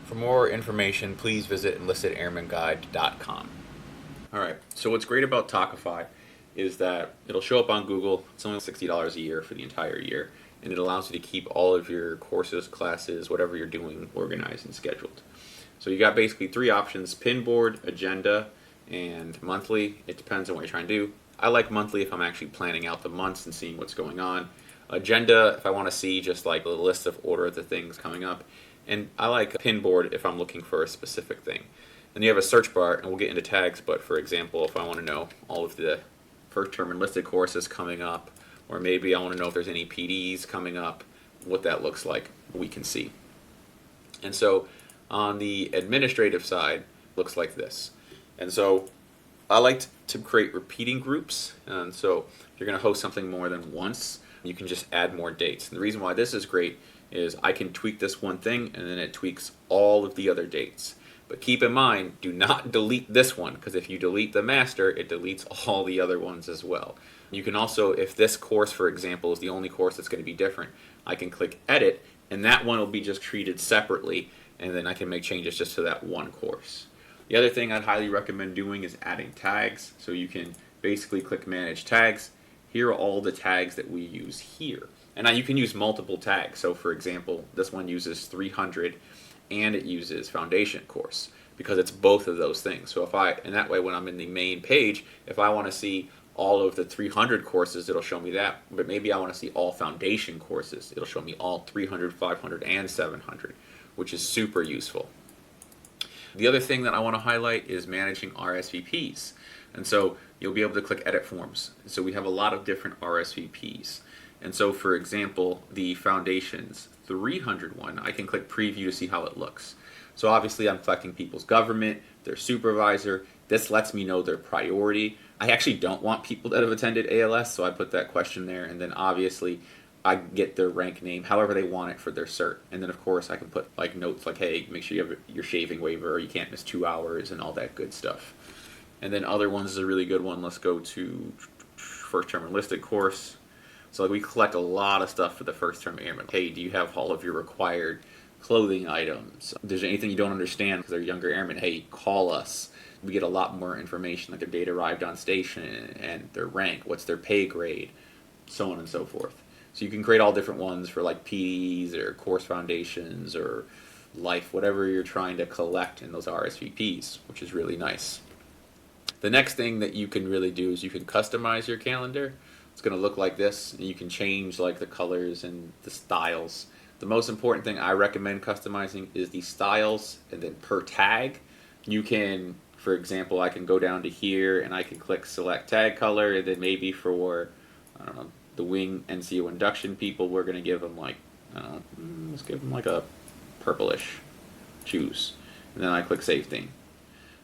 For more information, please visit enlistedairmanguide.com. Alright, so what's great about Tockify is that it'll show up on Google. It's only $60 a year for the entire year, and it allows you to keep all of your courses, classes, whatever you're doing, organized and scheduled. So you got basically three options: Pinboard, Agenda, and Monthly. It depends on what you're trying to do. I like Monthly if I'm actually planning out the months and seeing what's going on. Agenda if I want to see just like a list of order of the things coming up. And I like Pinboard if I'm looking for a specific thing. Then you have a search bar, and we'll get into tags, but for example, if I want to know all of the first term enlisted courses coming up, or maybe I want to know if there's any PDs coming up, what that looks like, we can see. And so on the administrative side, looks like this. And so I like to create repeating groups. And so if you're going to host something more than once, you can just add more dates. And the reason why this is great is I can tweak this one thing, and then it tweaks all of the other dates. But keep in mind, do not delete this one, because if you delete the master, it deletes all the other ones as well. You can also, if this course, for example, is the only course that's going to be different, I can click Edit, and that one will be just treated separately, and then I can make changes just to that one course. The other thing I'd highly recommend doing is adding tags. So you can basically click Manage Tags. Here are all the tags that we use here. And now you can use multiple tags. So for example, this one uses 300 and it uses Foundation course because it's both of those things. So and that way when I'm in the main page, if I want to see all of the 300 courses, it'll show me that. But maybe I want to see all Foundation courses. It'll show me all 300, 500, and 700, which is super useful. The other thing that I want to highlight is managing RSVPs. And so you'll be able to click Edit Forms. So we have a lot of different RSVPs. And so for example, the Foundations 300 one, I can click Preview to see how it looks. So obviously I'm collecting people's government, their supervisor. This lets me know their priority. I actually don't want people that have attended ALS, so I put that question there. And then obviously I get their rank name, however they want it for their cert. And then of course I can put like notes like, hey, make sure you have your shaving waiver, or you can't miss 2 hours and all that good stuff. And then other ones is a really good one. Let's go to first term enlisted course. So like we collect a lot of stuff for the first term airmen. Hey, do you have all of your required clothing items? If there's anything you don't understand because they're younger airmen, hey, call us. We get a lot more information, like their date arrived on station and their rank, what's their pay grade, so on and so forth. So you can create all different ones for like PDs or course foundations or life, whatever you're trying to collect in those RSVPs, which is really nice. The next thing that you can really do is you can customize your calendar. It's going to look like this, and you can change like the colors and the styles. The most important thing I recommend customizing is the styles, and then per tag. You can, for example, I can go down to here and I can click select tag color, and then maybe for, I don't know, the wing NCO induction people, we're going to give them like, I don't know, let's give them like a purplish. Choose. And then I click save theme.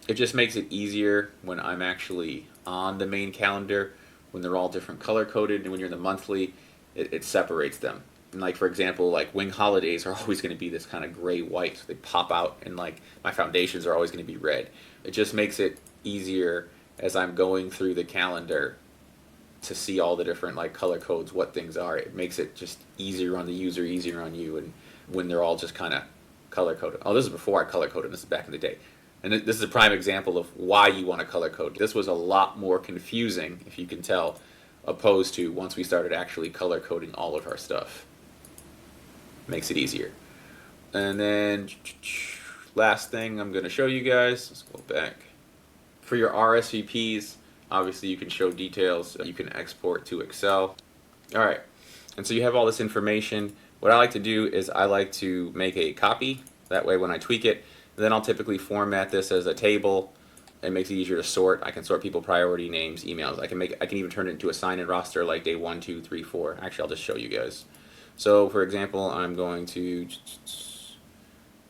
It just makes it easier when I'm actually on the main calendar, when they're all different color coded, and when you're in the monthly, it separates them. And like for example, like wing holidays are always going to be this kind of gray white, so they pop out, and like my foundations are always going to be red. It just makes it easier as I'm going through the calendar to see all the different like color codes, what things are. It makes it just easier on the user, easier on you, and when they're all just kind of color coded. Oh, this is before I color coded. This is back in the day. And this is a prime example of why you want to color code. This was a lot more confusing, if you can tell, opposed to once we started actually color coding all of our stuff. Makes it easier. And then last thing I'm going to show you guys, let's go back. For your RSVPs, obviously you can show details. You can export to Excel. All right, and so you have all this information. What I like to do is I like to make a copy. That way when I tweak it, then I'll typically format this as a table. It makes it easier to sort. I can sort people priority, names, emails. I can even turn it into a sign-in roster like day 1, 2, 3, 4. Actually, I'll just show you guys. So for example, I'm going to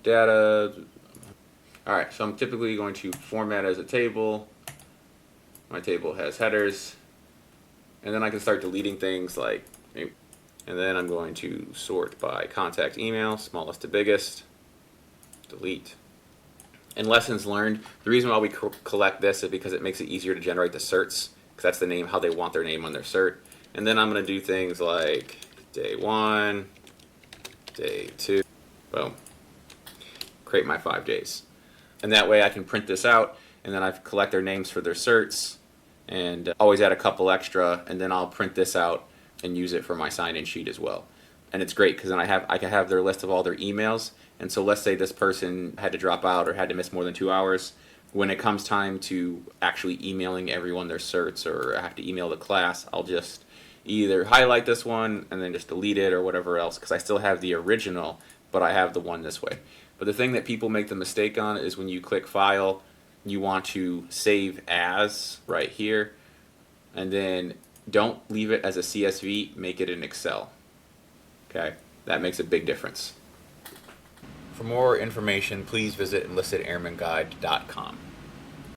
data. All right, so I'm typically going to format as a table. My table has headers, and then I can start deleting things like, and then I'm going to sort by contact email, smallest to biggest, delete. And lessons learned, the reason why we collect this is because it makes it easier to generate the certs, because that's the name, how they want their name on their cert. And then I'm going to do things like day 1, day 2, boom. create my 5 days. And that way I can print this out, and then I collect their names for their certs, and always add a couple extra, and then I'll print this out and use it for my sign-in sheet as well. And it's great because then I can have their list of all their emails. And so let's say this person had to drop out or had to miss more than 2 hours. When it comes time to actually emailing everyone their certs, or I have to email the class, I'll just either highlight this one and then just delete it or whatever else, because I still have the original, but I have the one this way. But the thing that people make the mistake on is when you click File, you want to save as right here, and then don't leave it as a CSV, make it in Excel. Okay, that makes a big difference. For more information, please visit enlistedairmanguide.com.